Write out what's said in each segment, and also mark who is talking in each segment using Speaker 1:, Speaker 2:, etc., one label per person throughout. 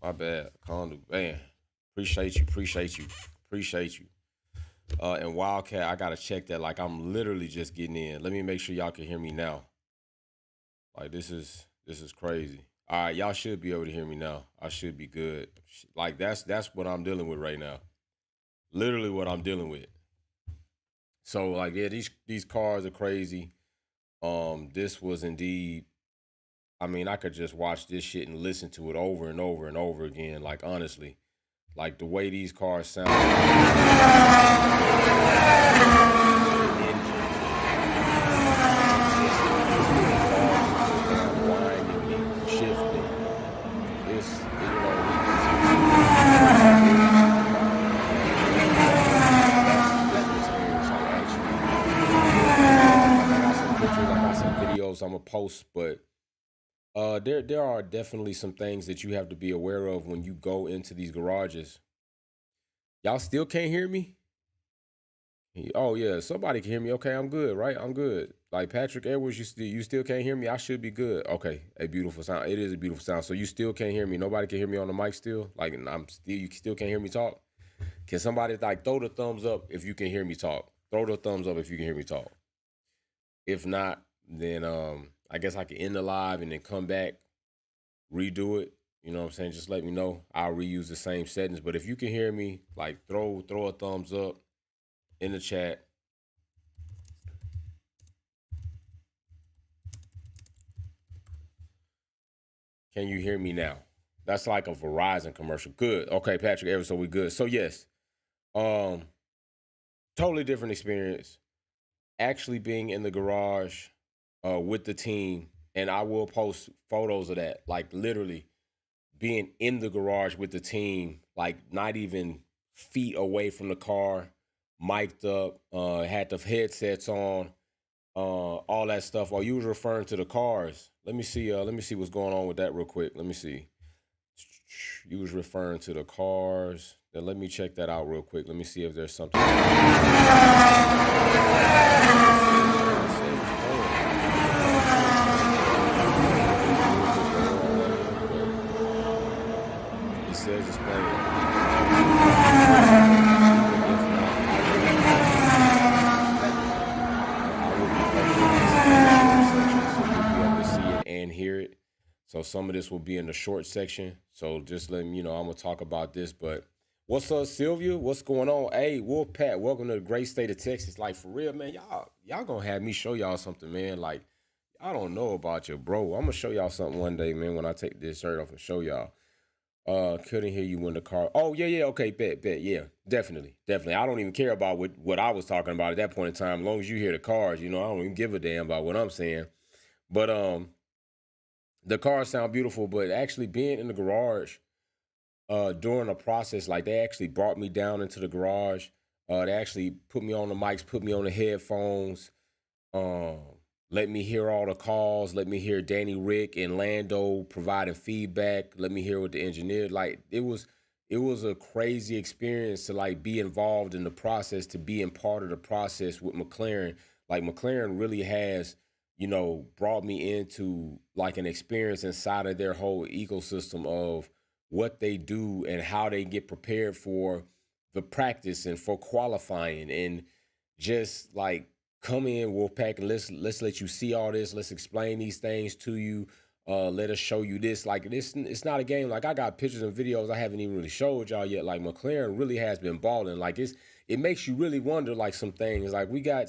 Speaker 1: My bad. Condo. Man. Appreciate you. Appreciate you. Appreciate you. And Wildcat, I gotta check that. Like I'm literally just getting in. Let me make sure y'all can hear me now. Like this is crazy. All right, y'all should be able to hear me now. I should be good. Like that's what I'm dealing with right now. Literally what I'm dealing with. So like yeah, these cars are crazy. This was indeed. I mean, I could just watch this shit and listen to it over and over and over again. Like honestly, like the way these cars sound. Shifting. It's I got some videos I'm gonna post, but there are definitely some things that you have to be aware of when you go into these garages. Y'all still can't hear me? Oh yeah, somebody can hear me. Okay, I'm good, right? I'm good. Like Patrick Edwards, you still can't hear me. I should be good. Okay, a beautiful sound. It is a beautiful sound. So you still can't hear me. Nobody can hear me on the mic still. Like I'm still, you still can't hear me talk. Can somebody like throw the thumbs up if you can hear me talk? Throw the thumbs up if you can hear me talk. If not, then I guess I can end the live and then come back, redo it. You know what I'm saying? Just let me know. I'll reuse the same settings. But if you can hear me, like throw a thumbs up in the chat. Can you hear me now? That's like a Verizon commercial. Good. Okay, Patrick Evans, so we good. So yes, um, totally different experience. Actually being in the garage with the team, and I will post photos of that. Like literally being in the garage with the team, like not even feet away from the car, mic'd up, had the headsets on, all that stuff. Or you was referring to the cars. Let me see. Let me see what's going on with that real quick. Let me see. You was referring to the cars. Then let me check that out real quick. Let me see if there's something. It says it's playing. And hear it. So some of this will be in the short section. So just letting you know, I'm gonna talk about this. But what's up, Sylvia? What's going on? Hey, Wolf Pat, welcome to the great state of Texas. Like for real, man, y'all gonna have me show y'all something, man. Like I don't know about you, bro. I'm gonna show y'all something one day, man. When I take this shirt off and show y'all. Couldn't hear you when the car. Oh yeah, okay, bet, yeah, definitely. I don't even care about what I was talking about at that point in time. As long as you hear the cars, I don't even give a damn about what I'm saying. But the cars sound beautiful, but actually being in the garage during the process, like they actually brought me down into the garage. They actually put me on the mics, put me on the headphones, um, let me hear all the calls, let me hear Danny Rick and Lando providing feedback, let me hear what the engineer like. It was a crazy experience to like be involved in the process, to be in part of the process with McLaren. Like McLaren really has brought me into like an experience inside of their whole ecosystem of what they do and how they get prepared for the practice and for qualifying and just like come in Wolfpack and let's let you see all this. Let's explain these things to you. Let us show you this. Like this, it's not a game. Like I got pictures and videos I haven't even really showed y'all yet. Like McLaren really has been balling. Like it makes you really wonder like some things. Like we got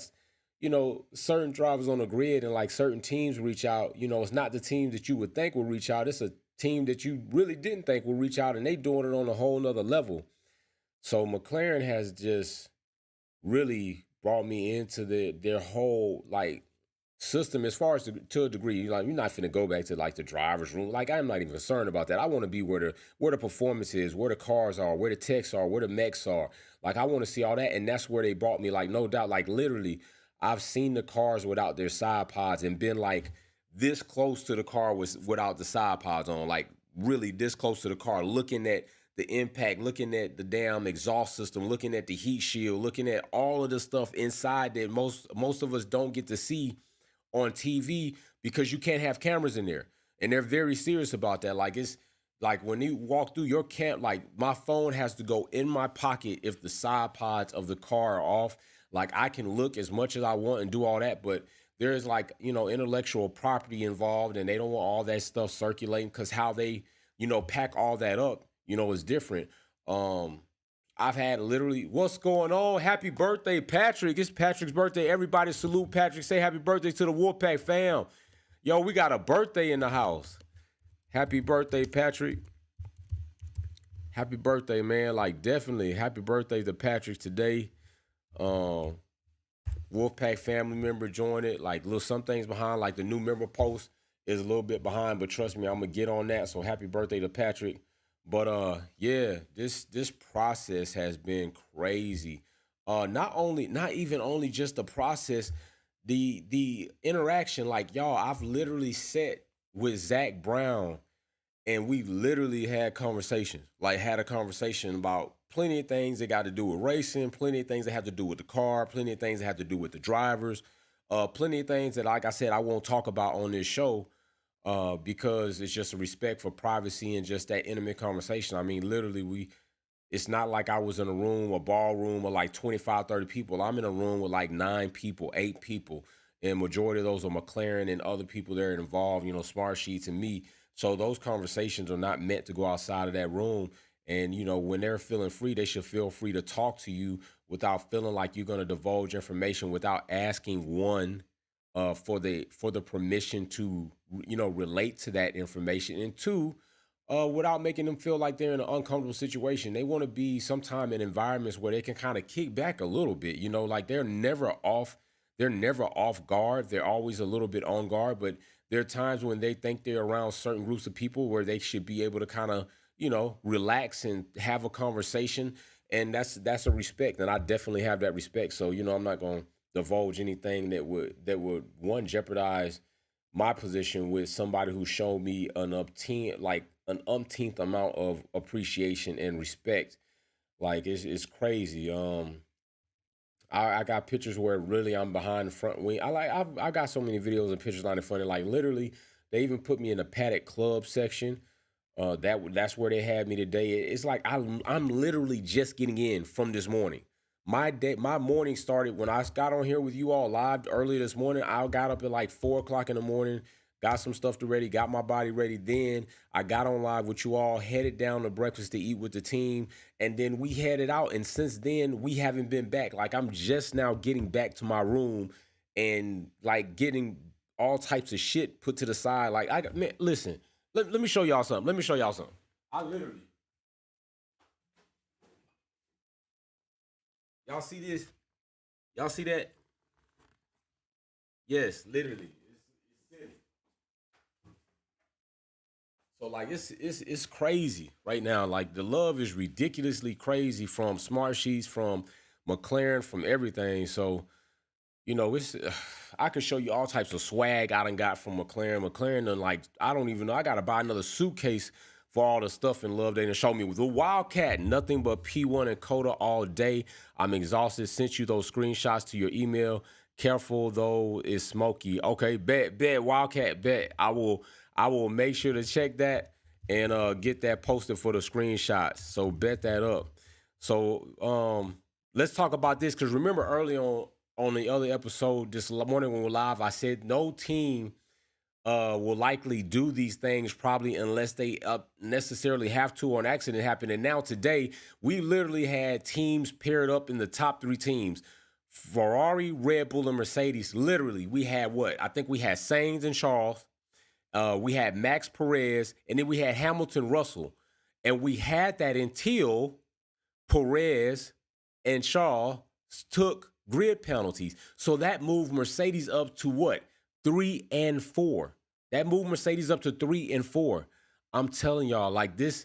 Speaker 1: certain drivers on the grid and like certain teams reach out. It's not the team that you would think will reach out. It's a team that you really didn't think will reach out, and they doing it on a whole nother level. So McLaren has just really brought me into their whole like system as far as to a degree. Like you're not finna go back to like the driver's room. Like I'm not even concerned about that. I want to be where the performance is, where the cars are, where the techs are, where the mechs are. Like I want to see all that, and that's where they brought me. Like no doubt, like literally, I've seen the cars without their side pods and been like this close to the car was without the side pods on. Like really this close to the car, looking at the impact, looking at the damn exhaust system, looking at the heat shield, looking at all of the stuff inside that most of us don't get to see on TV because you can't have cameras in there. And they're very serious about that. Like like when you walk through your camp, like my phone has to go in my pocket if the side pods of the car are off. Like I can look as much as I want and do all that, but there's like, intellectual property involved and they don't want all that stuff circulating because how they, pack all that up, is different. Um, I've had literally, what's going on? Happy birthday, Patrick. It's Patrick's birthday. Everybody salute Patrick. Say happy birthday to the Wolfpack fam. Yo, we got a birthday in the house. Happy birthday, Patrick. Happy birthday, man. Like, definitely happy birthday to Patrick today. Um, Wolfpack family member joined it. Like, little some things behind, like the new member post is a little bit behind, but trust me, I'm gonna get on that. So happy birthday to Patrick. But yeah, this process has been crazy. Not even only just the process, the interaction. Like y'all, I've literally sat with Zach Brown and we literally had conversations. Like had a conversation about plenty of things that got to do with racing, plenty of things that have to do with the car, plenty of things that have to do with the drivers, plenty of things that, like I said, I won't talk about on this show because it's just a respect for privacy and just that intimate conversation. I mean, literally, it's not like I was in a room, a ballroom of like 25, 30 people. I'm in a room with like 9 people, 8 people. And majority of those are McLaren and other people that are involved, Smart Sheets and me. So those conversations are not meant to go outside of that room. And, when they're feeling free, they should feel free to talk to you without feeling like you're going to divulge information without asking one, for the permission to, relate to that information. And two, without making them feel like they're in an uncomfortable situation. They want to be sometime in environments where they can kind of kick back a little bit, like they're never off guard. They're always a little bit on guard, but there are times when they think they're around certain groups of people where they should be able to kind of, relax and have a conversation. And that's a respect. And I definitely have that respect. So, I'm not going to divulge anything that would one jeopardize my position with somebody who showed me an umpteenth amount of appreciation and respect. Like it's crazy. I got pictures where really I'm behind the front wing. I got so many videos and pictures on the front. Like literally, they even put me in the Paddock Club section. That's where they had me today. It's like I'm literally just getting in from this morning. My morning started when I got on here with you all live earlier this morning. I got up at like 4 o'clock in the morning, got some stuff to ready, got my body ready. Then I got on live with you all, headed down to breakfast to eat with the team, and then we headed out. And since then, we haven't been back. Like I'm just now getting back to my room and like getting all types of shit put to the side. Like man, listen, let me show y'all something. Let me show y'all something. I literally, y'all see this? Y'all see that? Yes, literally. It's so like it's crazy right now. Like the love is ridiculously crazy from Smart Sheets, from McLaren, from everything. So it's I could show you all types of swag I done got from McLaren. McLaren done like I don't even know. I gotta buy another suitcase for all the stuff and love they done show me. With the Wildcat, nothing but P1 and COTA all day. I'm exhausted. Sent you those screenshots to your email. Careful though, it's smoky. Okay, bet Wildcat, bet. I will make sure to check that and get that posted for the screenshots. So bet that up. So let's talk about this because remember early on the other episode this morning when we were live, I said no team will likely do these things probably unless they necessarily have to or an accident happen. And now today, we literally had teams paired up in the top 3 teams. Ferrari, Red Bull, and Mercedes. Literally, we had what? I think we had Sainz and Charles. We had Max Perez, and then we had Hamilton Russell. And we had that until Perez and Charles took grid penalties. So that moved Mercedes up to what? 3 and 4. That moved Mercedes up to 3 and 4. I'm telling y'all, like this,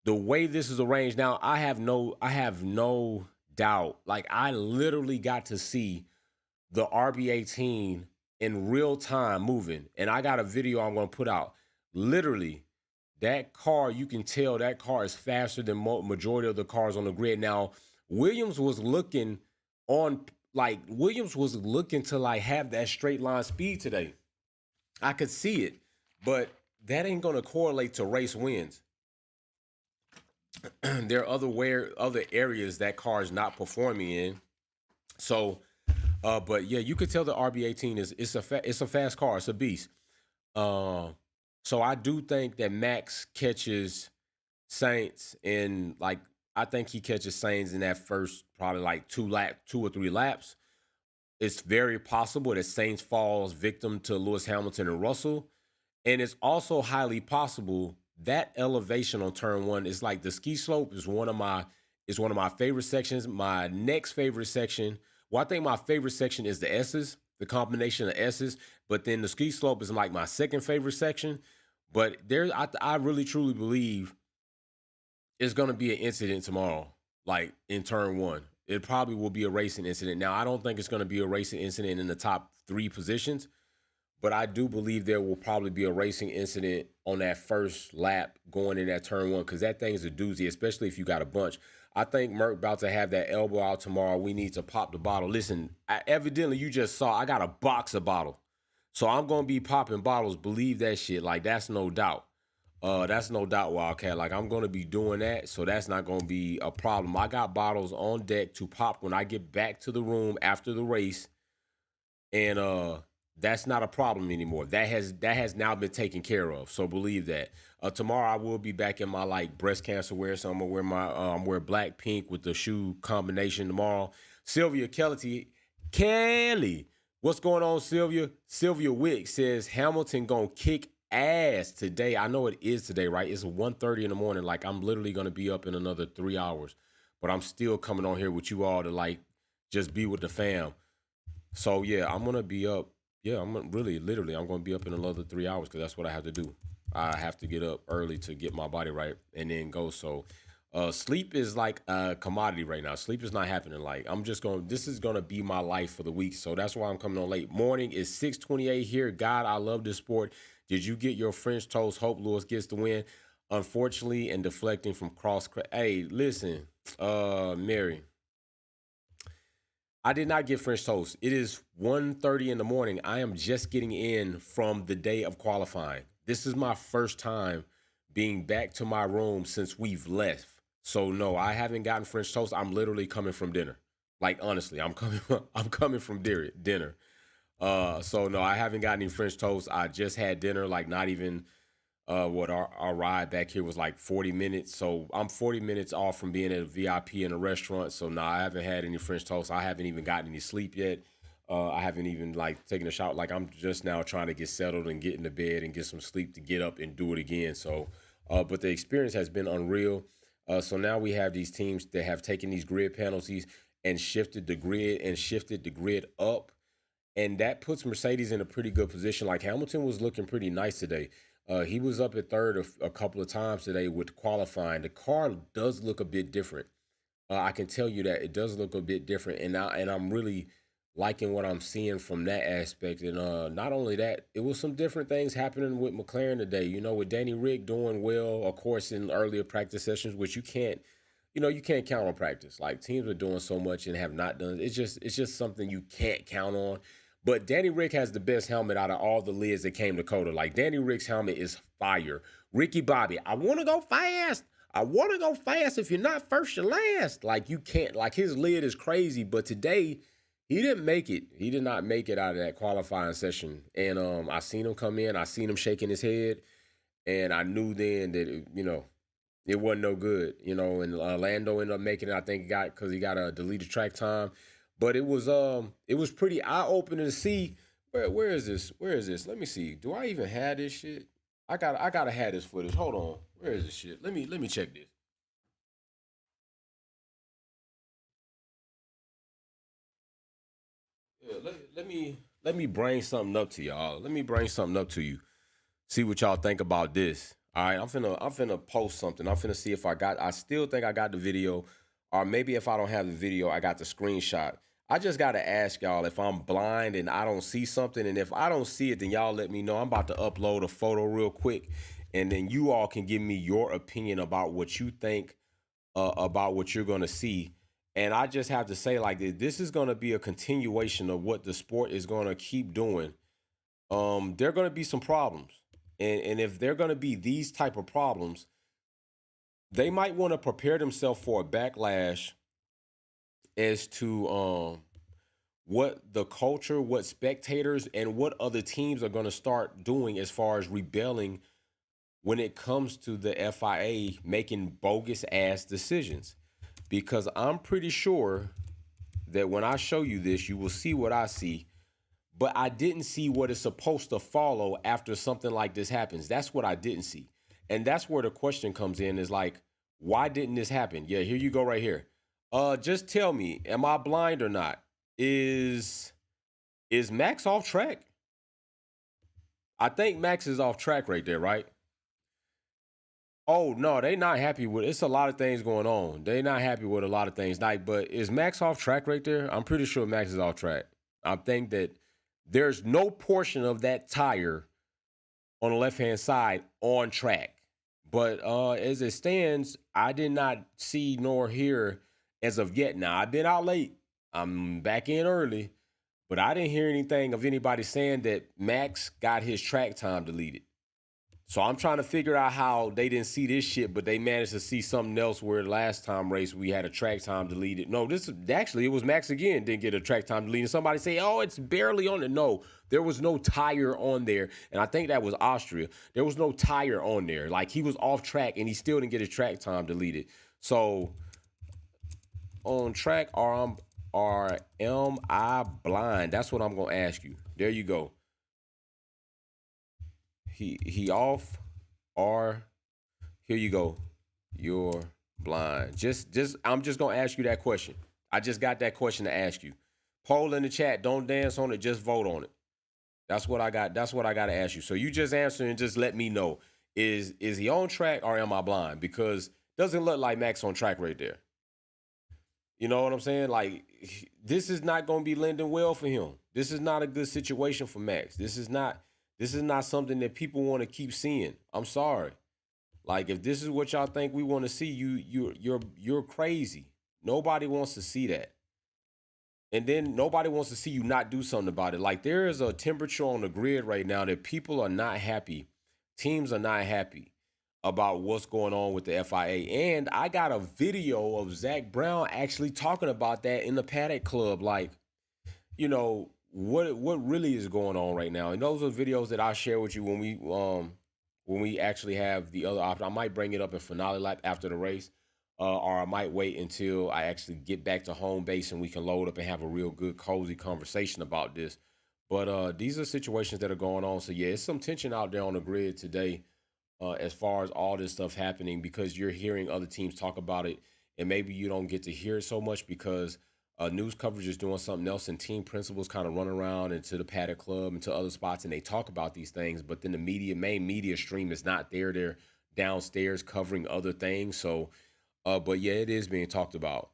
Speaker 1: the way this is arranged now, I have no doubt. Like I literally got to see the RB18 in real time moving. And I got a video I'm going to put out. Literally, that car, you can tell that car is faster than majority of the cars on the grid. Now, Williams was looking to like have that straight line speed today. I could see it, but that ain't going to correlate to race wins. there are other areas that car is not performing in. So, but yeah, you could tell the RB18 is it's a fast car. It's a beast. Um, so I do think that Max catches Saints in like I think he catches Saints in that first probably like 2 or 3 laps. It's very possible that Saints falls victim to Lewis Hamilton and Russell. And it's also highly possible that elevation on turn one is like the ski slope is one of my favorite sections. My next favorite section, well, I think my favorite section is the S's, the combination of S's, but then the ski slope is like my second favorite section. But I really truly believe it's gonna be an incident tomorrow, like in turn one. It probably will be a racing incident. Now, I don't think it's gonna be a racing incident in the top three positions, but I do believe there will probably be a racing incident on that first lap going in that turn one because that thing is a doozy, especially if you got a bunch. I think Merck about to have that elbow out tomorrow. We need to pop the bottle. Listen, evidently you just saw I got a box of bottle. So I'm gonna be popping bottles. Believe that shit. Like that's no doubt. That's no doubt, Wildcat. Like I'm gonna be doing that, so that's not gonna be a problem. I got bottles on deck to pop when I get back to the room after the race, and that's not a problem anymore. That has now been taken care of. So believe that. Tomorrow I will be back in my like breast cancer wear, so I'm gonna wear my wear black pink with the shoe combination tomorrow. Sylvia Kelly, what's going on, Sylvia? Sylvia Wick says Hamilton gonna kick ass today. I know it is today, right? It's 1:30 in the morning. Like I'm literally gonna be up in another 3 hours, but I'm still coming on here with you all to like just be with the fam. So yeah, I'm gonna be up. Yeah, really, literally, I'm gonna be up in another 3 hours because that's what I have to do. I have to get up early to get my body right and then go. So, sleep is like a commodity right now. Sleep is not happening. Like I'm just going. This is gonna be my life for the week. So that's why I'm coming on late. Morning is 6:28 here. God, I love this sport. Did you get your French toast? Hope Lewis gets the win. Unfortunately, and deflecting from cross. Hey, listen, Mary. I did not get French toast. It is 1:30 in the morning. I am just getting in from the day of qualifying. This is my first time being back to my room since we've left. So no, I haven't gotten French toast. I'm literally coming from dinner. Like honestly, I'm coming I'm coming from dinner. So no, I haven't gotten any French toast. I just had dinner like not even what our ride back here was like 40 minutes. So I'm 40 minutes off from being at a VIP in a restaurant. So now I haven't had any French toast. I haven't even gotten any sleep yet. I haven't even like taken a shower. Like I'm just now trying to get settled and get into bed and get some sleep to get up and do it again. So, but the experience has been unreal. So now we have these teams that have taken these grid penalties and shifted the grid up, and that puts Mercedes in a pretty good position. Like Hamilton was looking pretty nice today. He was up at third a couple of times today with qualifying. The car does look a bit different. I can tell you that it does look a bit different, and I'm really liking what I'm seeing from that aspect. And not only that, it was some different things happening with McLaren today. You know, with Danny Rick doing well, of course, in earlier practice sessions, which you can't count on practice. Like teams are doing so much and have not done. It's just something you can't count on. But Danny Rick has the best helmet out of all the lids that came to COTA. Like Danny Rick's helmet is fire. Ricky Bobby, I want to go fast. I want to go fast. If you're not first, you're last. Like you can't. Like his lid is crazy. But today, he didn't make it. He did not make it out of that qualifying session. And I seen him come in. I seen him shaking his head, and I knew then that it wasn't no good. And Lando ended up making it. I think he got a deleted track time. But it was pretty eye opening to see where is this? Where is this? Let me see. Do I even have this shit? I gotta have this footage. Hold on. Where is this shit? Let me check this. Yeah, let me bring something up to y'all. Let me bring something up to you. See what y'all think about this. All right, I'm finna post something. I'm finna see if I still think I got the video, or maybe if I don't have the video, I got the screenshot. I just gotta ask y'all if I'm blind and I don't see something, and if I don't see it, then y'all let me know. I'm about to upload a photo real quick, and then you all can give me your opinion about what you think about what you're gonna see. And I just have to say, like, this is gonna be a continuation of what the sport is gonna keep doing. There are gonna be some problems, and if they're gonna be these type of problems, they might want to prepare themselves for a backlash as to what the culture, what spectators, and what other teams are going to start doing as far as rebelling when it comes to the FIA making bogus ass decisions. Because I'm pretty sure that when I show you this, you will see what I see. But I didn't see what is supposed to follow after something like this happens. That's what I didn't see. And that's where the question comes in is like, why didn't this happen? Yeah, here you go right here. Just tell me, am I blind or not? Is Max off track? I think Max is off track right there, right? Oh no, they not happy with it's a lot of things going on. They not happy with a lot of things. Like, but is Max off track right there? I'm pretty sure Max is off track. I think that there's no portion of that tire on the left hand side on track. But as it stands, I did not see nor hear as of yet. Now I've been out late. I'm back in early, but I didn't hear anything of anybody saying that Max got his track time deleted. So I'm trying to figure out how they didn't see this shit, but they managed to see something else where the last time race we had a track time deleted. No, this actually it was Max again, didn't get a track time deleted. Somebody say, oh, it's barely on it. No, there was no tire on there. And I think that was Austria. There was no tire on there. Like he was off track and he still didn't get his track time deleted. So on track, or am I blind? That's what I'm gonna ask you. There you go. He off, or here you go. You're blind. Just I'm just gonna ask you that question. I just got that question to ask you. Poll in the chat. Don't dance on it. Just vote on it. That's what I got. That's what I got to ask you. So you just answer and just let me know. Is he on track or am I blind? Because doesn't look like Max on track right there. You know what I'm saying? Like this is not going to be lending well for him. This is not a good situation for Max. This is not something that people want to keep seeing. I'm sorry. Like if this is what y'all think we want to see, you're crazy. Nobody wants to see that. And then nobody wants to see you not do something about it. Like there is a temperature on the grid right now that people are not happy. Teams are not happy about what's going on with the FIA. And I got a video of Zach Brown actually talking about that in the Paddock Club. Like, what really is going on right now. And those are videos that I share with you when we actually have the other option. I might bring it up in finale lap after the race. Or I might wait until I actually get back to home base and we can load up and have a real good, cozy conversation about this. But these are situations that are going on. So, yeah, it's some tension out there on the grid today as far as all this stuff happening because you're hearing other teams talk about it. And maybe you don't get to hear it so much because news coverage is doing something else and team principals kind of run around into the Paddock Club and to other spots and they talk about these things. But then the main media stream is not there. They're downstairs covering other things. So, but yeah, it is being talked about.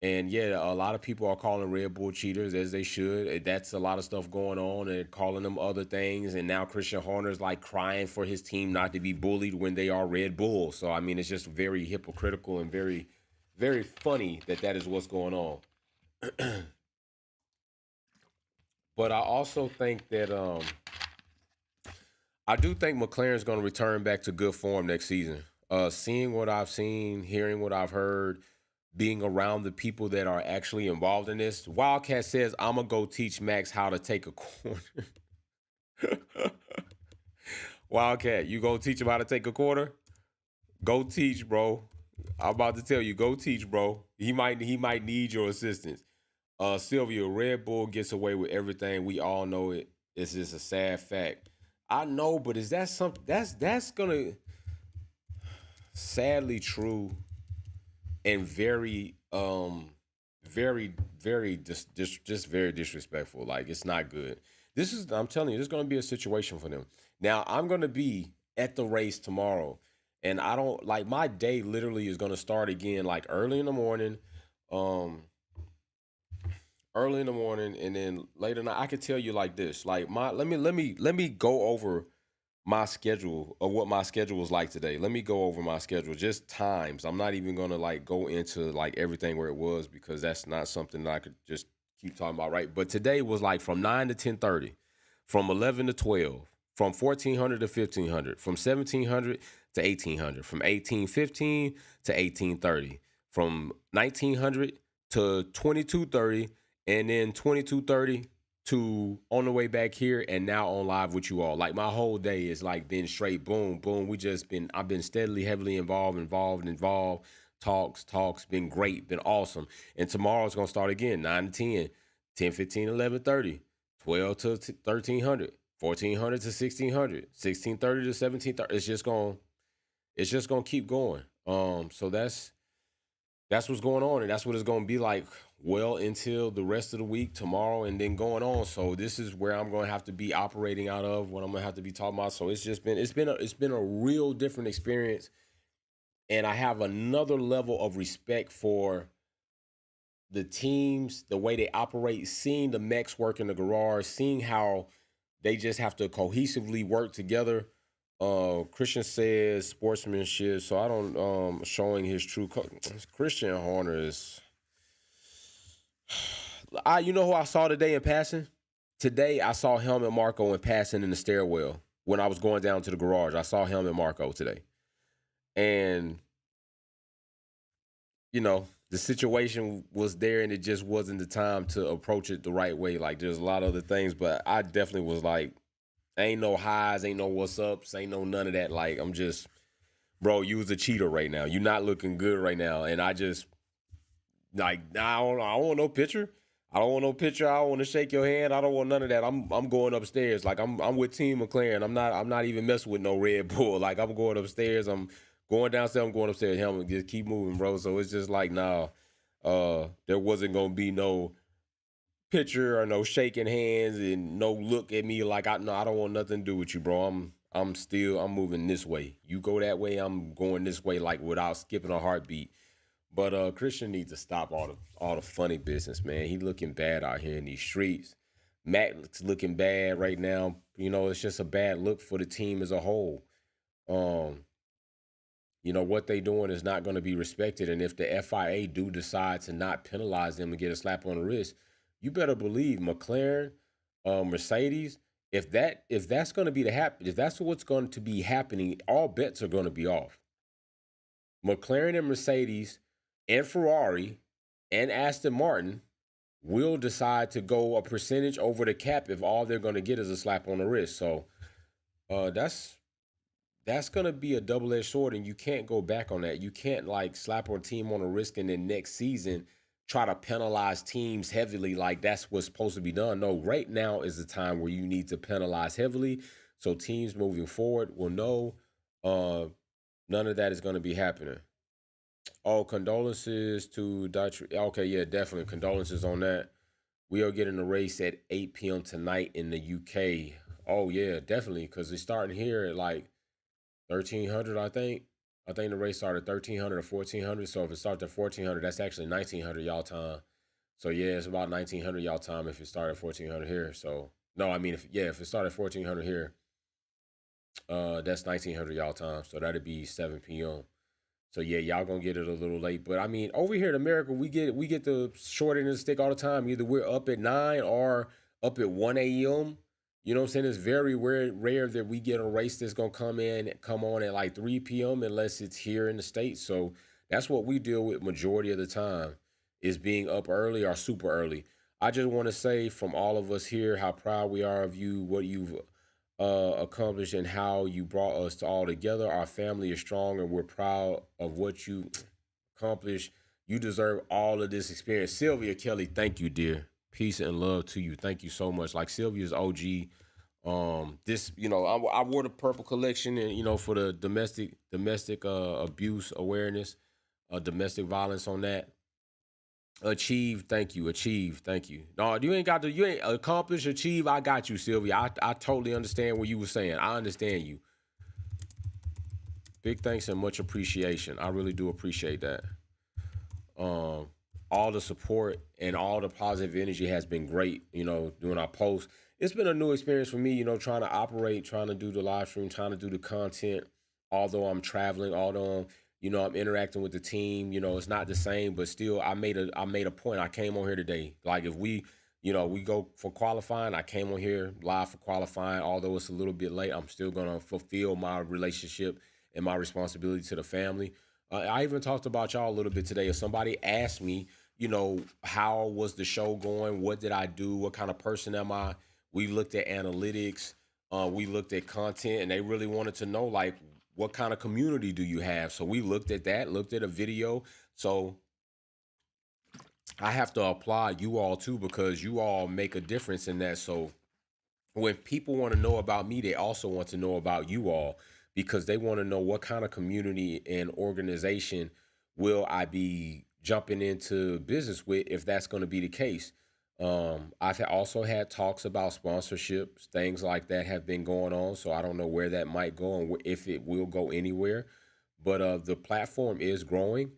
Speaker 1: And yeah, a lot of people are calling Red Bull cheaters as they should. That's a lot of stuff going on and calling them other things. And now Christian Horner's like crying for his team not to be bullied when they are Red Bull. So, I mean, it's just very hypocritical and very, very funny that is what's going on. But I also think that I do think McLaren's going to return back to good form next season. Seeing what I've seen, hearing what I've heard, being around the people that are actually involved in this. Wildcat says, I'm going to go teach Max how to take a corner. Wildcat, you go teach him how to take a quarter? Go teach, bro. I'm about to tell you, go teach, bro. He might need your assistance. Sylvia, Red Bull gets away with everything. We all know it. It's just a sad fact. I know, but is that something that's gonna sadly true and very very just very disrespectful. Like it's not good. I'm telling you, this is gonna be a situation for them. Now I'm gonna be at the race tomorrow, and I don't like my day literally is gonna start again like early in the morning and then later night. I could tell you like this. Like let me go over my schedule or what my schedule was like today. Let me go over my schedule, just times. I'm not even gonna like go into like everything where it was because that's not something that I could just keep talking about, right? But today was like from 9 to 10:30, from 11 to 12, from 1400 to 1500, from 1700 to 1800, from 1815 to 1830, from 1900 to 2230, and then 2230 to on the way back here, and now on live with you all. Like my whole day is like been straight boom, boom. I've been steadily, heavily involved. Talks, been great, been awesome. And tomorrow's gonna start again, 9 to 10, 10, 15, 11, 30, 12 to 1300, 1400 to 1600, 1630 to 1730. It's just gonna keep going. So that's what's going on, and that's what it's going to be like well until the rest of the week, tomorrow, and then going on. So this is where I'm going to have to be operating out of, what I'm going to have to be talking about. So it's been a real different experience, and I have another level of respect for the teams, the way they operate, seeing the mechs work in the garage, seeing how they just have to cohesively work together. Christian says sportsmanship, so I don't showing his true Christian Horner is you know who I saw today in passing? Today I saw Helmut Marko in passing in the stairwell when I was going down to the garage. I saw Helmut Marko today. And you know, the situation was there and it just wasn't the time to approach it the right way. Like there's a lot of other things, but I definitely was like, ain't no highs, ain't no what's ups, ain't no none of that. Like, I'm just, bro, you was a cheater right now. You not looking good right now. And I just, like, nah, I don't want no picture. I don't want no picture. I don't want to shake your hand. I don't want none of that. I'm going upstairs. Like, I'm with Team McLaren. I'm not even messing with no Red Bull. Like, I'm going upstairs. I'm going downstairs. I'm going upstairs. Helmet, just keep moving, bro. So it's just like, nah, there wasn't gonna be no picture or no shaking hands and no look at me like I don't want nothing to do with you, bro. I'm moving this way. You go that way, I'm going this way, like without skipping a heartbeat. But Christian needs to stop all the funny business, man. He looking bad out here in these streets. Matt looks looking bad right now. You know, it's just a bad look for the team as a whole. Um, you know, what they doing is not going to be respected. And if the FIA do decide to not penalize them and get a slap on the wrist, you better believe McLaren, Mercedes, if that's going to be if that's what's going to be happening, all bets are going to be off. McLaren and Mercedes and Ferrari and Aston Martin will decide to go a percentage over the cap if all they're going to get is a slap on the wrist. So that's gonna be a double-edged sword, and you can't go back on that. You can't like slap a team on the wrist and then next season try to penalize teams heavily like that's what's supposed to be done. No, right now is the time where you need to penalize heavily so teams moving forward will know none of that is gonna be happening. Oh, condolences to Dutch. Okay, yeah, definitely condolences on that. We are getting a race at 8 p.m. tonight in the UK. Oh yeah, definitely, because it's starting here at like 1300, I think. I think the race started 1300 or 1400. So if it starts at 1400, that's actually 1900 y'all time. So yeah, it's about 1900 y'all time if it started at 1400 here. So no, I mean if it started at 1400 here, that's 1900 y'all time. So that'd be 7 p.m. So yeah, y'all gonna get it a little late. But I mean, over here in America, we get the short end of the stick all the time. Either we're up at 9 or up at 1 a.m. You know what I'm saying? It's very rare that we get a race that's gonna come on at like 3 p.m. unless it's here in the States. So that's what we deal with majority of the time is being up early or super early. I just want to say from all of us here how proud we are of you, what you've accomplished, and how you brought us to all together. Our family is strong, and we're proud of what you accomplished. You deserve all of this experience. Sylvia Kelly, thank you, dear. Peace and love to you. Thank you so much. Like Sylvia's OG. This, you know, I wore the purple collection, and you know, for the domestic abuse awareness, domestic violence on that. Achieve, thank you. Achieve, thank you. No, you ain't accomplish, achieve. I got you, Sylvia. I totally understand what you were saying. I understand you. Big thanks and much appreciation. I really do appreciate that. All the support and all the positive energy has been great, you know, doing our posts. It's been a new experience for me, you know, trying to operate, trying to do the live stream, trying to do the content, although I'm traveling, although you know, I'm interacting with the team, you know, it's not the same, but still I made a point. I came on here today. Like if we We go for qualifying. I came on here live for qualifying, although it's a little bit late. I'm still gonna fulfill my relationship and my responsibility to the family. I even talked about y'all a little bit today. If somebody asked me, how was the show going? What did I do? What kind of person am I? We looked at analytics. We looked at content, and they really wanted to know like what kind of community do you have? So we looked at that, looked at a video. So I have to applaud you all too because you all make a difference in that. So when people want to know about me, they also want to know about you all because they want to know what kind of community and organization will I be jumping into business with if that's going to be the case. I've also had talks about sponsorships, things like that have been going on. So I don't know where that might go and if it will go anywhere. But the platform is growing.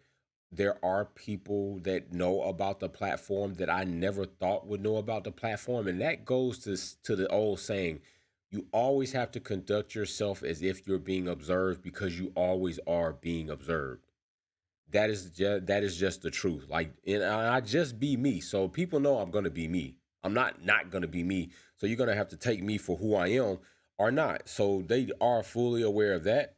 Speaker 1: There are people that know about the platform that I never thought would know about the platform, and that goes to the old saying: you always have to conduct yourself as if you're being observed because you always are being observed. That is just the truth. Like, and I just be me, so people know I'm gonna be me. I'm not gonna be me. So you're gonna have to take me for who I am or not. So they are fully aware of that.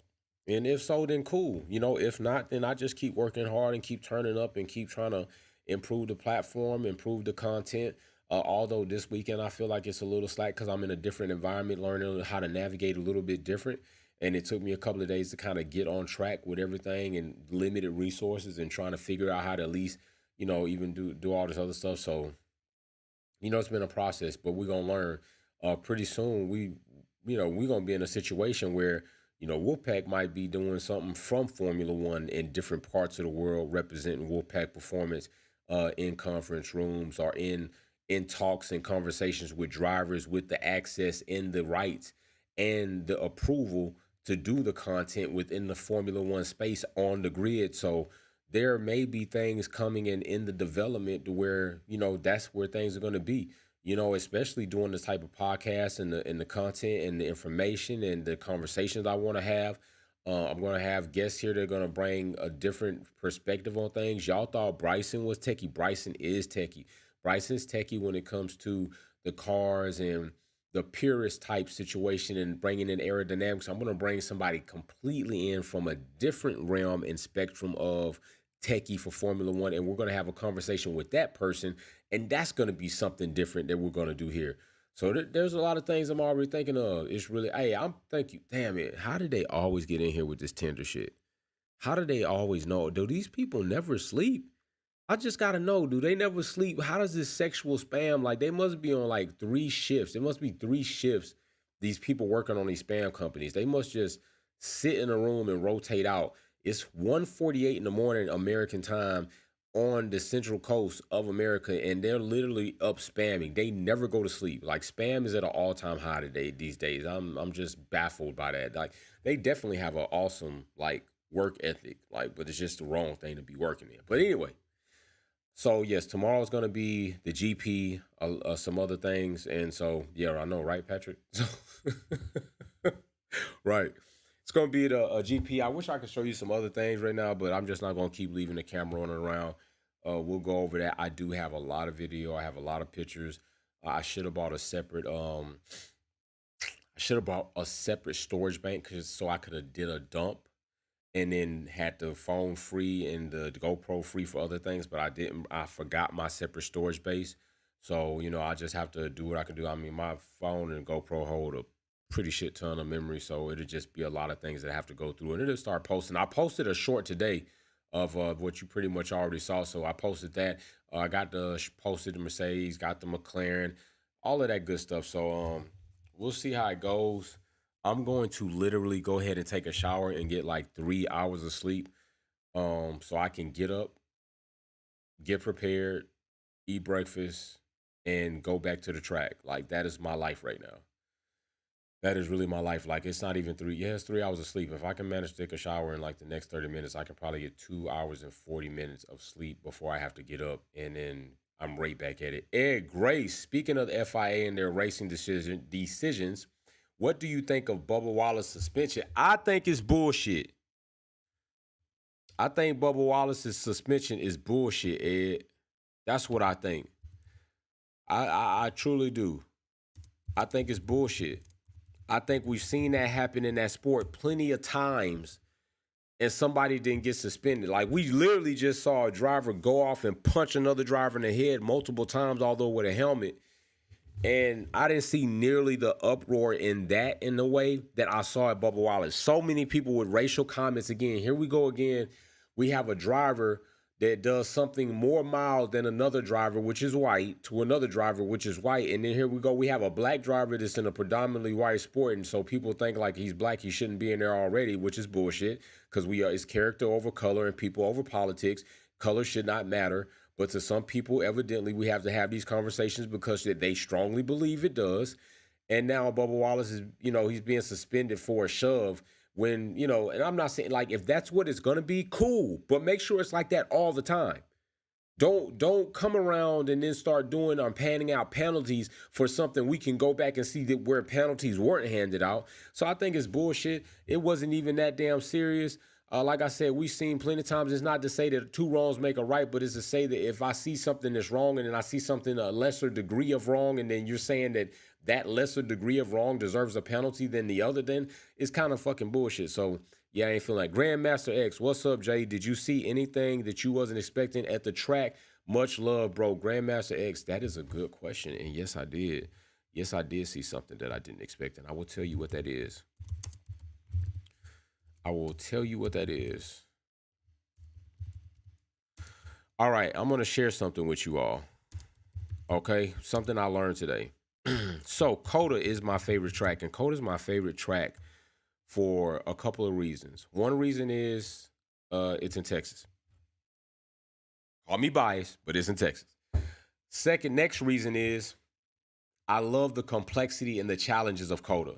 Speaker 1: And if so, then cool. If not, then I just keep working hard and keep turning up and keep trying to improve the platform, improve the content. Although this weekend I feel like it's a little slack because I'm in a different environment, learning how to navigate a little bit different. And it took me a couple of days to kind of get on track with everything and limited resources and trying to figure out how to at least, even do all this other stuff. So, it's been a process, but we're gonna learn. Pretty soon we're gonna be in a situation where, Wolfpack might be doing something from Formula One in different parts of the world, representing Wolfpack performance in conference rooms or in talks and conversations with drivers with the access and the rights and the approval to do the content within the Formula One space on the grid. So there may be things coming in the development to where, that's where things are going to be, especially doing this type of podcast and the content and the information and the conversations I want to have. I'm going to have guests here that are going to bring a different perspective on things. Y'all thought Bryson was techie. Bryson is techie. Bryson's techie when it comes to the cars and the purist type situation and bringing in aerodynamics. I'm going to bring somebody completely in from a different realm and spectrum of techie for Formula One. And we're going to have a conversation with that person. And that's going to be something different that we're going to do here. So there's a lot of things I'm already thinking of. It's really, hey, I'm thank you. Damn it. How did they always get in here with this tender shit? How do they always know? Do these people never sleep? I just gotta know, do they never sleep? How does this sexual spam, like they must be on like 3 shifts. There must be 3 shifts, these people working on these spam companies. They must just sit in a room and rotate out. It's 1:48 in the morning American time on the central coast of America, and they're literally up spamming. They never go to sleep. Like spam is at an all-time high today these days. I'm just baffled by that. Like they definitely have an awesome like work ethic, like, but it's just the wrong thing to be working in. But anyway. So yes, tomorrow's gonna be the GP, some other things, and so yeah, I know, right, Patrick? So, right, it's gonna be a GP. I wish I could show you some other things right now, but I'm just not gonna keep leaving the camera on and around. We'll go over that. I do have a lot of video. I have a lot of pictures. I should have bought a separate storage bank cause so I could have did a dump and then had the phone free and the GoPro free for other things, but I didn't. I forgot my separate storage base. So, I just have to do what I can do. I mean, my phone and GoPro hold a pretty shit ton of memory, so it'll just be a lot of things that I have to go through. And it'll start posting. I posted a short today of what you pretty much already saw. So I posted that. I posted the Mercedes, got the McLaren, all of that good stuff. So we'll see how it goes. I'm going to literally go ahead and take a shower and get like 3 hours of sleep. So I can get up, get prepared, eat breakfast, and go back to the track. Like that is my life right now. That is really my life. Like it's not even three. Yeah, it's 3 hours of sleep. If I can manage to take a shower in like the next 30 minutes, I can probably get 2 hours and 40 minutes of sleep before I have to get up, and then I'm right back at it. Ed Grace, speaking of the FIA and their racing decisions, what do you think of Bubba Wallace's suspension? I think it's bullshit. I think Bubba Wallace's suspension is bullshit, Ed. That's what I think. I truly do. I think it's bullshit. I think we've seen that happen in that sport plenty of times, and somebody didn't get suspended. Like we literally just saw a driver go off and punch another driver in the head multiple times, although with a helmet. And I didn't see nearly the uproar in that in the way that I saw at Bubba Wallace. So many people with racial comments again. Here we go again. We have a driver that does something more mild than another driver, which is white, to another driver, which is white. And then here we go. We have a black driver that's in a predominantly white sport. And so people think like he's black, he shouldn't be in there already, which is bullshit because it's character over color and people over politics. Color should not matter. But to some people, evidently, we have to have these conversations because they strongly believe it does. And now Bubba Wallace is, he's being suspended for a shove when, and I'm not saying like if that's what it's going to be, cool. But make sure it's like that all the time. Don't come around and then start doing panning out penalties for something we can go back and see that where penalties weren't handed out. So I think it's bullshit. It wasn't even that damn serious. Like I said, we've seen plenty of times. It's not to say that two wrongs make a right, but it's to say that if I see something that's wrong and then I see something a lesser degree of wrong, and then you're saying that lesser degree of wrong deserves a penalty than the other, then it's kind of fucking bullshit. So yeah, I ain't feeling like Grandmaster X. What's up, Jay? Did you see anything that you wasn't expecting at the track? Much love, bro. Grandmaster X. That is a good question, and yes, I did. Yes, I did see something that I didn't expect, and I will tell you what that is. I will tell you what that is. All right, I'm going to share something with you all. Okay, something I learned today. So COTA is my favorite track, and COTA is my favorite track for a couple of reasons. One reason is it's in Texas. Call me biased, but it's in Texas. Next reason is I love the complexity and the challenges of COTA.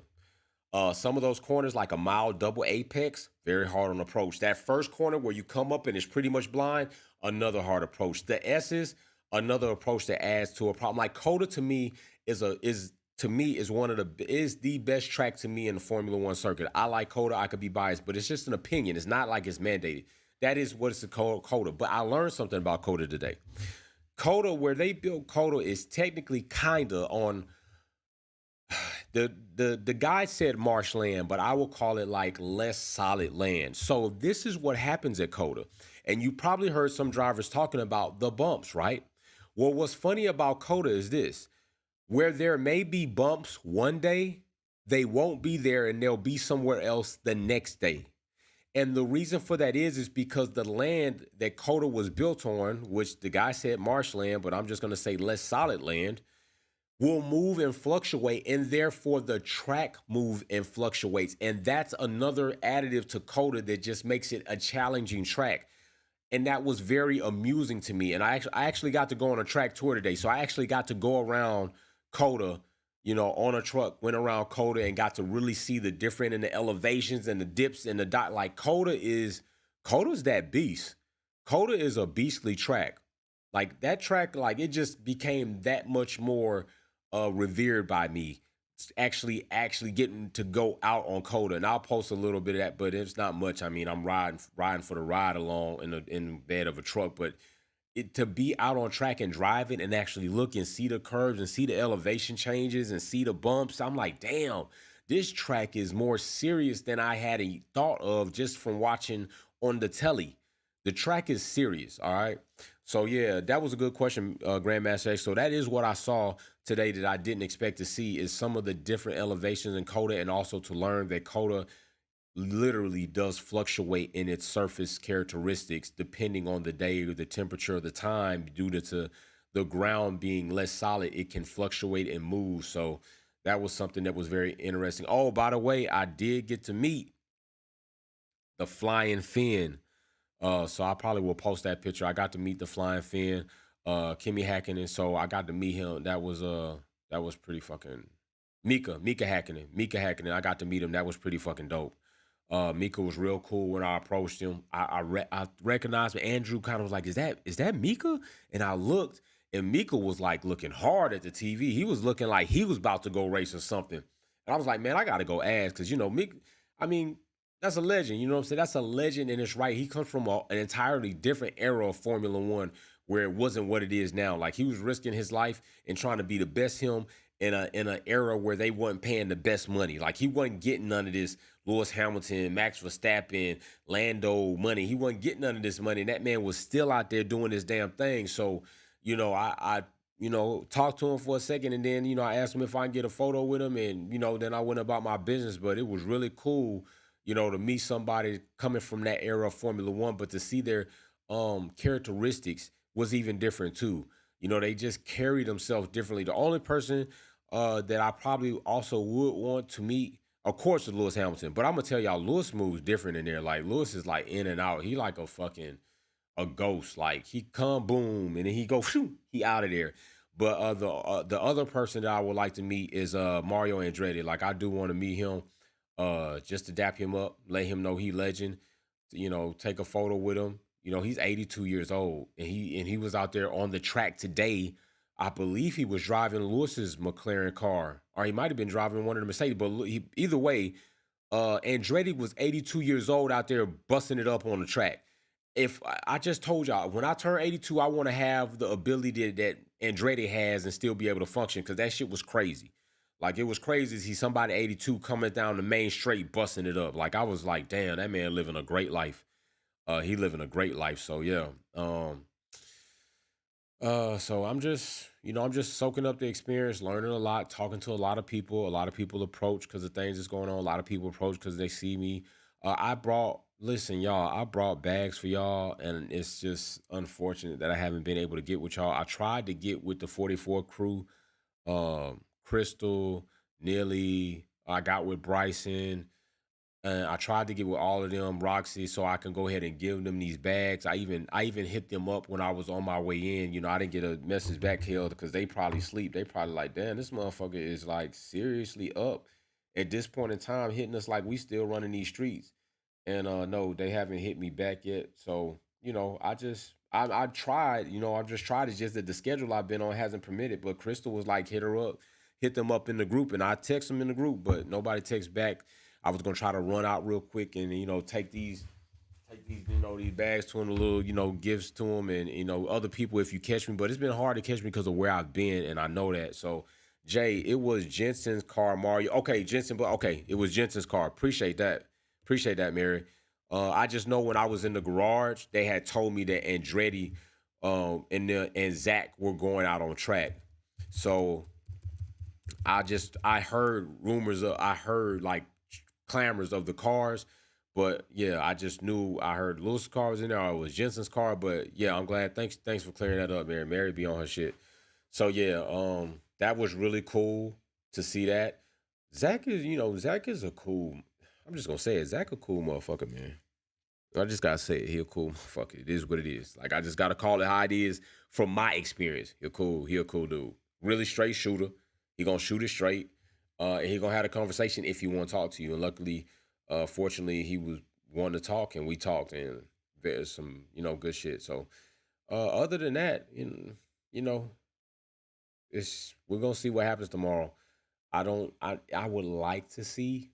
Speaker 1: Some of those corners, like a mile double apex, very hard on approach. That first corner where you come up and it's pretty much blind, another hard approach. The S's, another approach that adds to a problem. Like COTA to me is the best track to me in the Formula One circuit. I like COTA. I could be biased, but it's just an opinion. It's not like it's mandated. That is what it's called, COTA. But I learned something about COTA today. COTA, where they built COTA, is technically kinda on. The guy said marshland, but I will call it like less solid land. So this is what happens at COTA. And you probably heard some drivers talking about the bumps, right? Well, what's funny about COTA is this. Where there may be bumps one day, they won't be there and they'll be somewhere else the next day. And the reason for that is because the land that COTA was built on, which the guy said marshland, but I'm just going to say less solid land, will move and fluctuate, and therefore the track move and fluctuates. And that's another additive to COTA that just makes it a challenging track. And that was very amusing to me. And I actually got to go on a track tour today. So I actually got to go around COTA, on a truck, went around COTA and got to really see the different in the elevations and the dips and the dot. Like COTA's that beast. COTA is a beastly track. Like that track, like it just became that much more revered by me. It's actually getting to go out on COTA, and I'll post a little bit of that, but it's not much. I mean, I'm riding for the ride along in the bed of a truck, but to be out on track and driving and actually look and see the curves and see the elevation changes and see the bumps, I'm like, damn, this track is more serious than I had thought of just from watching on the telly. The track is serious, all right? So, yeah, that was a good question, Grandmaster X. So that is what I saw today that I didn't expect to see is some of the different elevations in COTA, and also to learn that COTA literally does fluctuate in its surface characteristics depending on the day or the temperature of the time due to the ground being less solid. It can fluctuate and move. So that was something that was very interesting. Oh, by the way, I did get to meet the Flying Finn. So I probably will post that picture. I got to meet the Flying Finn, Kimmy Hakkinen. So I got to meet him. That was pretty fucking Mika Hakkinen. I got to meet him. That was pretty fucking dope. Mika was real cool when I approached him. I recognized him. Andrew kind of was like, is that Mika? And I looked, and Mika was like looking hard at the TV. He was looking like he was about to go race or something. And I was like, man, I got to go ask, because, Mika, I mean, that's a legend. You know what I'm saying? That's a legend, and it's right. He comes from an entirely different era of Formula One, where it wasn't what it is now. Like he was risking his life and trying to be the best him in an era where they wasn't paying the best money. Like he wasn't getting none of this Lewis Hamilton, Max Verstappen, Lando money. He wasn't getting none of this money. And that man was still out there doing his damn thing. So, I talked to him for a second, and then, I asked him if I can get a photo with him, and, then I went about my business. But it was really cool, to meet somebody coming from that era of Formula One, but to see their characteristics was even different too. They just carry themselves differently. The only person that I probably also would want to meet, of course, is Lewis Hamilton. But I'm gonna tell y'all, Lewis moves different in there. Like Lewis is like in and out. He like a ghost. Like he come boom and then he go shoo, he out of there. But the other person that I would like to meet is Mario Andretti. Like I do want to meet him, just to dap him up, let him know he legend. Take a photo with him. He's 82 years old, and he was out there on the track today. I believe he was driving Lewis's McLaren car, or he might have been driving one of the Mercedes. But either way, Andretti was 82 years old out there busting it up on the track. If I just told y'all, when I turn 82, I want to have the ability that Andretti has and still be able to function, because that shit was crazy. Like it was crazy to see somebody 82 coming down the main straight busting it up. Like I was like, damn, that man living a great life. He living a great life. So yeah. So I'm just soaking up the experience, learning a lot, talking to a lot of people. A lot of people approach because of things that's going on. A lot of people approach because they see me. Listen, y'all, I brought bags for y'all, and it's just unfortunate that I haven't been able to get with y'all. I tried to get with the 44 crew, Crystal, Neely. I got with Bryson. And I tried to get with all of them, Roxy, so I can go ahead and give them these bags. I even hit them up when I was on my way in. I didn't get a message back, held, because they probably sleep. They probably like, damn, this motherfucker is like seriously up at this point in time, hitting us like we still running these streets. And no, they haven't hit me back yet. So, I tried, I've just tried. It's just that the schedule I've been on hasn't permitted. But Crystal was like, hit her up, hit them up in the group, and I text them in the group, but nobody texts back. I was gonna try to run out real quick and take these bags to them, a little gifts to them, and other people if you catch me. But it's been hard to catch me because of where I've been, and I know that. So Jay, it was Jensen's car, Mario. Okay, Jensen, but okay, it was Jensen's car. Appreciate that, Mary. I just know when I was in the garage, they had told me that Andretti, and Zach were going out on track. So I heard like clamors of the cars. But yeah, I just knew I heard Lewis's car was in there, or it was Jensen's car. But yeah, I'm glad. Thanks for clearing that up, Mary. Mary be on her shit. So yeah, that was really cool to see that. Zach is a cool. I'm just gonna say it. Zach a cool motherfucker, man. I just gotta say it. He a cool motherfucker. It is what it is. Like I just gotta call it how it is from my experience. He a cool. He a cool dude. Really straight shooter. He gonna shoot it straight. And he gonna have a conversation if he want to talk to you. And luckily, fortunately, he was wanting to talk, and we talked, and there's some good shit. So other than that, you know, it's we're gonna see what happens tomorrow. I would like to see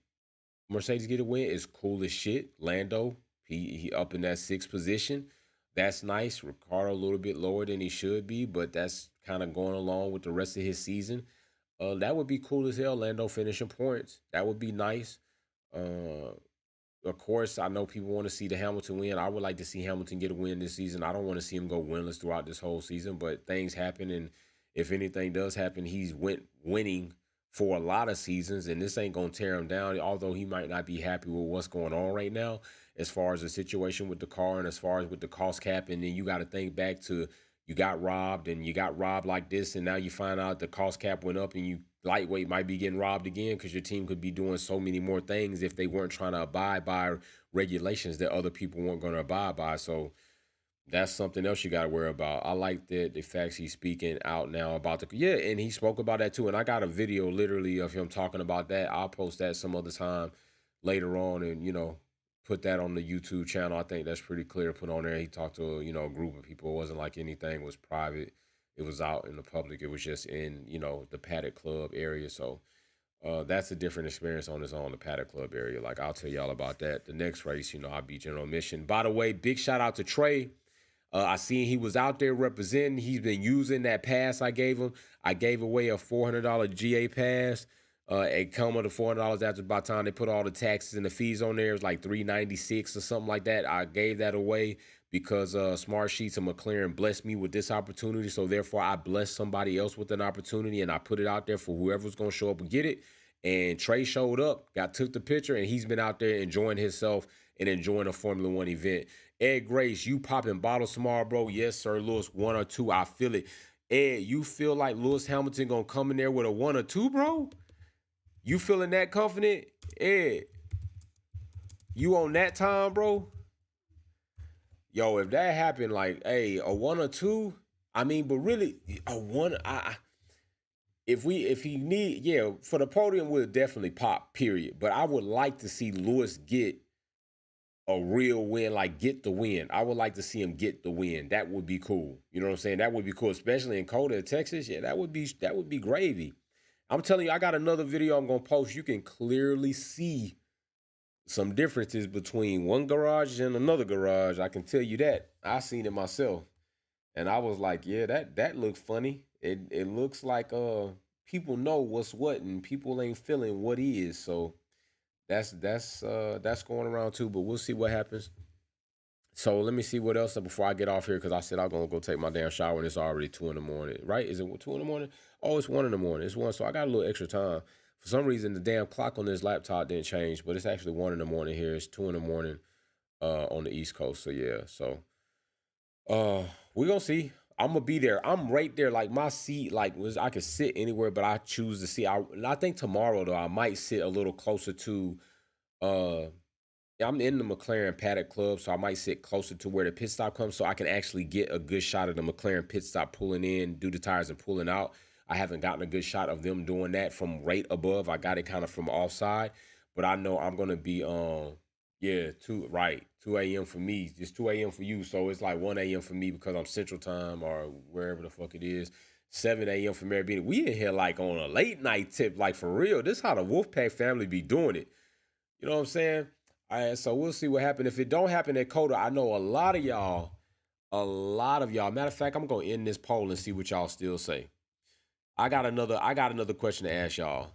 Speaker 1: Mercedes get a win. It's cool as shit. Lando, he up in that sixth position. That's nice. Ricardo a little bit lower than he should be, but that's kind of going along with the rest of his season. That would be cool as hell. Lando finishing points. That would be nice. Uh, of course, I know people want to see the Hamilton win. I would like to see Hamilton get a win this season. I don't want to see him go winless throughout this whole season, but things happen, and if anything does happen, he's winning for a lot of seasons, and this ain't gonna tear him down. Although he might not be happy with what's going on right now, as far as the situation with the car and as far as with the cost cap, and then you got to think back to you got robbed and you got robbed like this, and now you find out the cost cap went up and you lightweight might be getting robbed again because your team could be doing so many more things if they weren't trying to abide by regulations that other people weren't going to abide by. So that's something else you got to worry about. I like the facts he's speaking out now about and he spoke about that too. And I got a video literally of him talking about that. I'll post that some other time later on, and put that on the YouTube channel. I think that's pretty clear. Put on there. He talked to a group of people. It wasn't like anything was private. It was out in the public. It was just in the Paddock Club area. So that's a different experience on its own, the Paddock Club area. Like I'll tell y'all about that. The next race, I'll be general mission. By the way, big shout out to Trey. I seen he was out there representing. He's been using that pass I gave him. I gave away a $400 GA pass. It come with the $400 after by the time they put all the taxes and the fees on there. It was like $396 or something like that. I gave that away because Smart Sheets and McLaren blessed me with this opportunity. So therefore, I blessed somebody else with an opportunity, and I put it out there for whoever's going to show up and get it. And Trey showed up, took the picture, and he's been out there enjoying himself and enjoying a Formula One event. Ed Grace, you popping bottles tomorrow, bro? Yes, sir, Lewis. 1 or 2, I feel it. Ed, you feel like Lewis Hamilton gonna come in there with a 1 or 2, bro? You feeling that confident? Ed, you on that time, bro? Yo, if that happened, like, hey, a 1 or 2, I mean, but really, a 1, if he need, yeah, for the podium, we'll definitely pop, period. But I would like to see Lewis get a real win, like get the win. I would like to see him get the win. That would be cool. You know what I'm saying? That would be cool, especially in COTA, Texas. Yeah, that would be gravy. I'm telling you, I got another video I'm gonna post. You can clearly see some differences between one garage and another garage. I can tell you that. I seen it myself. And I was like, yeah, that looked funny. It looks like people know what's what and people ain't feeling what is. So that's going around too, but we'll see what happens. So let me see what else before I get off here, because I said I'm gonna go take my damn shower and it's already 2 in the morning, right? Is it 2 in the morning? Oh, it's 1 in the morning. It's 1, so I got a little extra time. For some reason, the damn clock on this laptop didn't change, but it's actually 1 in the morning here. It's 2 in the morning on the East Coast. So yeah, so we're gonna see. I'm gonna be there. I'm right there. Like my seat, like I could sit anywhere, but I choose to see. I think tomorrow though, I might sit a little closer to. I'm in the McLaren Paddock Club, so I might sit closer to where the pit stop comes, so I can actually get a good shot of the McLaren pit stop pulling in, do the tires and pulling out. I haven't gotten a good shot of them doing that from right above. I got it kind of from offside, but I know I'm gonna be 2 a.m. for me. It's 2 a.m. for you, so it's like 1 a.m. for me because I'm Central Time or wherever the fuck it is. 7 a.m. for Mary. We in here like on a late night tip, like for real. This is how the Wolfpack family be doing it. You know what I'm saying? All right, so we'll see what happens. If it don't happen at COTA, I know a lot of y'all. Matter of fact, I'm gonna end this poll and see what y'all still say. I got another question to ask y'all.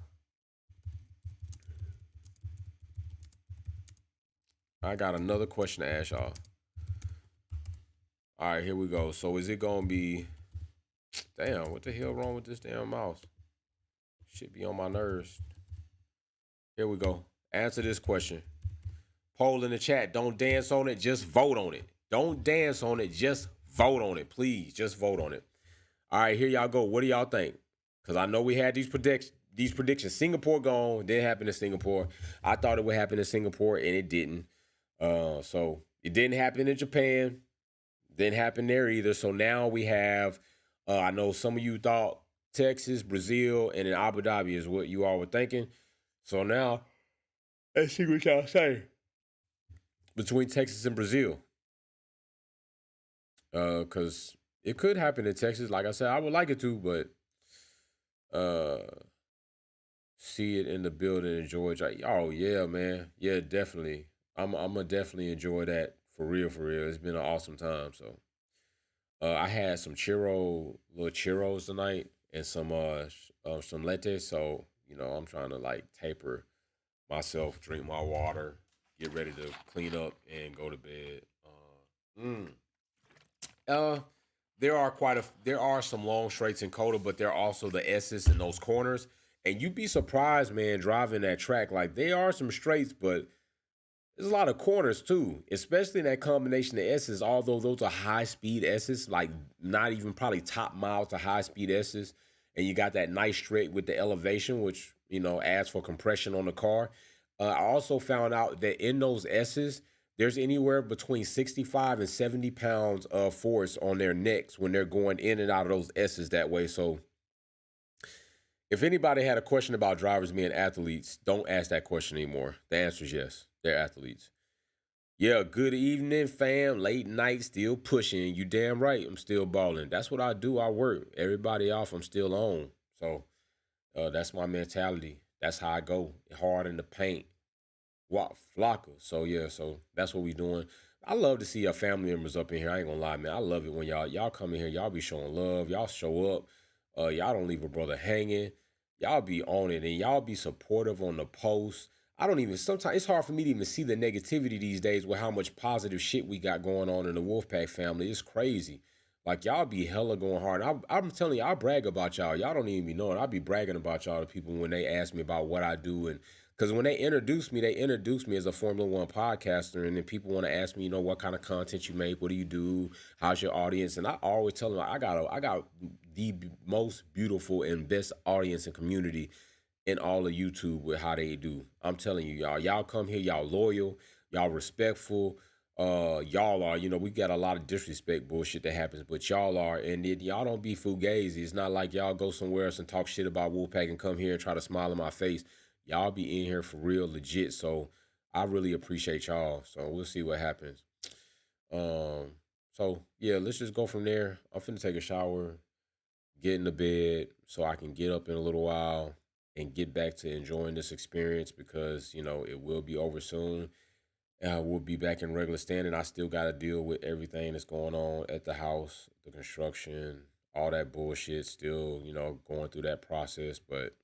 Speaker 1: All right, here we go. So is it gonna be? Damn, what the hell wrong with this damn mouse? Shit be on my nerves. Here we go. Answer this question. Poll in the chat. Don't dance on it. Just vote on it. Don't dance on it. Just vote on it. Please, just vote on it. All right, here y'all go. What do y'all think? Because I know we had these predictions. Singapore gone. Didn't happen in Singapore. I thought it would happen in Singapore, and it didn't. So it didn't happen in Japan. Didn't happen there either. So now we have, I know some of you thought Texas, Brazil, and then Abu Dhabi is what you all were thinking. So now, let's see what y'all say between Texas and Brazil. Because it could happen in Texas. Like I said, I would like it to, but see it in the building in Georgia. Oh, yeah, man. Yeah, definitely. I'm going to definitely enjoy that for real, for real. It's been an awesome time, so. I had some little churros tonight and some leche. So, I'm trying to like taper myself, drink my water, get ready to clean up and go to bed. There are some long straights in COTA, but there are also the S's in those corners. And you'd be surprised, man, driving that track. Like there are some straights, but there's a lot of corners too, especially in that combination of S's, although those are high-speed S's, like not even probably top mile to high-speed S's. And you got that nice straight with the elevation, which, adds for compression on the car. I also found out that in those S's, there's anywhere between 65 and 70 pounds of force on their necks when they're going in and out of those S's that way. So if anybody had a question about drivers being athletes, don't ask that question anymore. The answer is yes. They're athletes. Yeah, good evening, fam. Late night, still pushing. You damn right, I'm still balling. That's what I do. I work. Everybody off, I'm still on. So that's my mentality. That's how I go. Hard in the paint. Flocka. So yeah, so that's what we doing. I love to see your family members up in here. I ain't gonna lie, man. I love it when y'all come in here. Y'all be showing love. Y'all show up. Y'all don't leave a brother hanging. Y'all be on it and y'all be supportive on the post. I don't even sometimes it's hard for me to even see the negativity these days with how much positive shit we got going on in the Wolfpack family. It's crazy. Like y'all be hella going hard. I'm telling you, I brag about y'all. Y'all don't even be knowing. I be bragging about y'all to people when they ask me about what I do and because when they introduced me as a Formula One podcaster, and then people want to ask me, what kind of content you make, what do you do, how's your audience, and I always tell them I got the most beautiful and best audience and community in all of YouTube with how they do. I'm telling you, y'all come here, y'all loyal, y'all respectful. Y'all are, we got a lot of disrespect bullshit that happens, but y'all are, and y'all don't be fugazi. It's not like y'all go somewhere else and talk shit about Wolfpack and come here and try to smile in my face. Y'all be in here for real, legit. So I really appreciate y'all. So we'll see what happens. So yeah, let's just go from there. I'm finna take a shower, get in the bed so I can get up in a little while and get back to enjoying this experience because it will be over soon. We'll be back in regular standing. I still got to deal with everything that's going on at the house, the construction, all that bullshit. Still, going through that process. But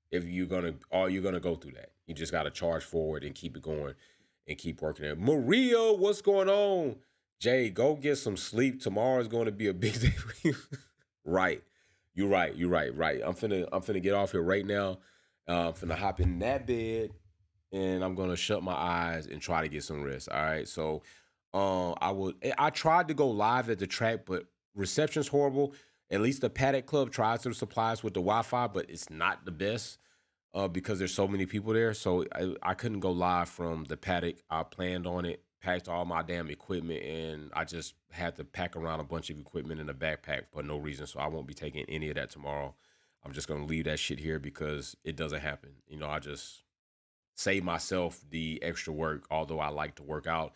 Speaker 1: if you're gonna go through that. You just got to charge forward and keep it going and keep working it. Maria, what's going on? Jay, go get some sleep. Tomorrow's going to be a big day for you. Right. You're right. Right. I'm finna get off here right now. I'm finna hop in that bed and I'm gonna shut my eyes and try to get some rest. All right. So I tried to go live at the track, but reception's horrible. At least the Paddock Club tries to supply us with the Wi-Fi, but it's not the best because there's so many people there. So I couldn't go live from the Paddock. I planned on it, packed all my damn equipment, and I just had to pack around a bunch of equipment in a backpack for no reason. So I won't be taking any of that tomorrow. I'm just gonna leave that shit here because it doesn't happen. I just save myself the extra work, although I like to work out.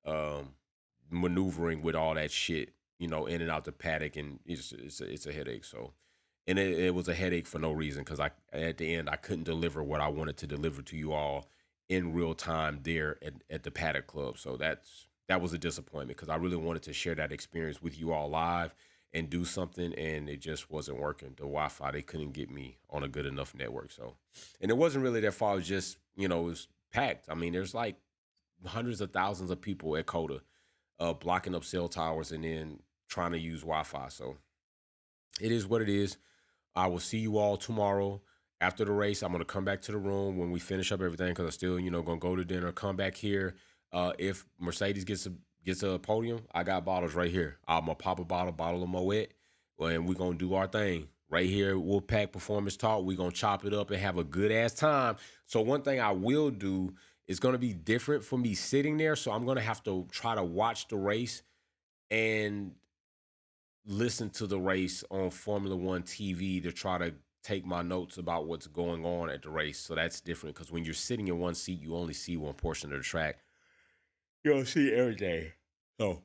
Speaker 1: Um, Maneuvering with all that shit, in and out the paddock, and it's a headache. So, and it was a headache for no reason because at the end I couldn't deliver what I wanted to deliver to you all in real time there at the Paddock Club. So that was a disappointment because I really wanted to share that experience with you all live and do something, and it just wasn't working. The Wi-Fi, they couldn't get me on a good enough network. So, and it wasn't really that far. It was just it was packed. I mean, there's like hundreds of thousands of people at COTA blocking up cell towers and then trying to use Wi-Fi. So it is what it is. I will see you all tomorrow after the race. I'm gonna come back to the room when we finish up everything because I still, gonna go to dinner. Come back here. If Mercedes gets a podium, I got bottles right here. I'm gonna pop a bottle of Moet, and we're gonna do our thing right here. Wolfpack Performance Talk. We're gonna chop it up and have a good ass time. So one thing I will do is gonna be different for me sitting there. So I'm gonna have to try to watch the race and listen to the race on Formula One TV to try to take my notes about what's going on at the race. So that's different because when you're sitting in one seat, you only see one portion of the track. You don't see everything. So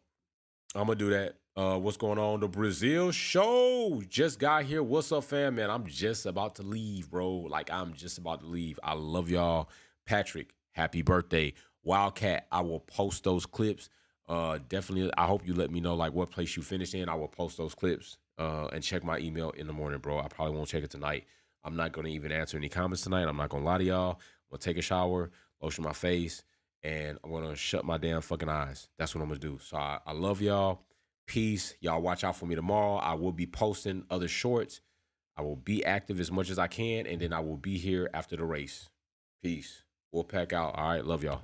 Speaker 1: I'm gonna do that. What's going on? The Brazil show just got here. What's up, fam? Man, I'm just about to leave, bro. Like I'm just about to leave. I love y'all. Patrick, happy birthday. Wildcat, I will post those clips. Definitely, I hope you let me know like what place you finished in. I will post those clips and check my email in the morning, bro. I probably won't check it tonight. I'm not gonna even answer any comments tonight. I'm not gonna lie to y'all. I'm gonna take a shower, lotion my face, and I'm gonna shut my damn fucking eyes. That's what I'm gonna do. So I love y'all. Peace. Y'all watch out for me tomorrow. I will be posting other shorts. I will be active as much as I can, and then I will be here after the race. Peace. We'll pack out. All right. Love y'all.